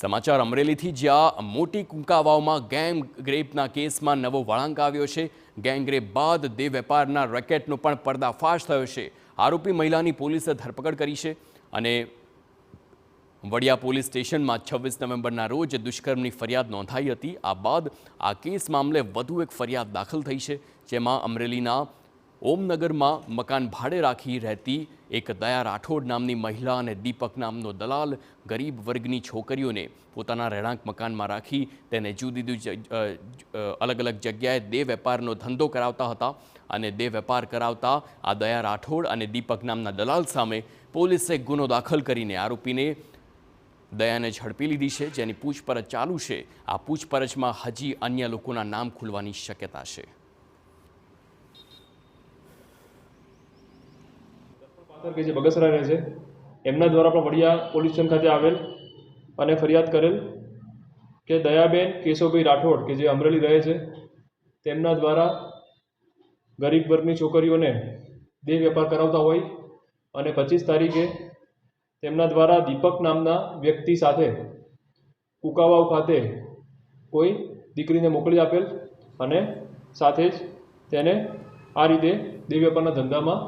સમાચાર અમરેલીથી, જ્યાં મોટી કુંકાવાવમાં ગેંગ રેપના કેસમાં નવો વળાંક આવ્યો છે। ગેંગ રેપ બાદ દેહ વેપારના રેકેટનો પણ પર્દાફાશ થયો છે। આરોપી મહિલાની પોલીસે ધરપકડ કરી છે અને વડિયા પોલીસ સ્ટેશનમાં 26 નવેમ્બરના રોજ દુષ્કર્મની ફરિયાદ નોંધાઈ હતી। આ બાદ આ કેસ મામલે વધુ એક ફરિયાદ દાખલ થઈ છે, જેમાં અમરેલીના ઓમનગરમાં મકાન ભાડે રાખી રહેતી એક દયા રાઠોડ નામની મહિલા અને દીપક નામનો દલાલ ગરીબ વર્ગની છોકરીઓને પોતાના રહેણાંક મકાનમાં રાખી તેને જુદી અલગ અલગ જગ્યાએ દેહ વેપારનો ધંધો કરાવતા હતા અને દેહ વેપાર કરાવતા આ દયા રાઠોડ અને દીપક નામના દલાલ સામે પોલીસે ગુનો દાખલ કરીને આરોપીને દયાને ઝડપી લીધી છે, જેની પૂછપરછ ચાલુ છે। આ પૂછપરછમાં હજી અન્ય લોકોના નામ ખુલવાની શક્યતા છે। કે જે બગસરા રહે છે એમના દ્વારા પણ વડિયા પોલીસ સ્ટેશન ખાતે આવેલ અને ફરિયાદ કરેલ કે દયાબેન કેશવભાઈ રાઠોડ કે જે અમરેલી રહે છે તેમના દ્વારા ગરીબ વર્ગની છોકરીઓને દેહ વેપાર કરાવતા હોય અને 25 તારીખે તેમના દ્વારા દીપક નામના વ્યક્તિ સાથે કુકાવાવ ખાતે કોઈ દીકરીને મોકલી આપેલ અને સાથે જ તેને આ રીતે દેહ વેપારના ધંધામાં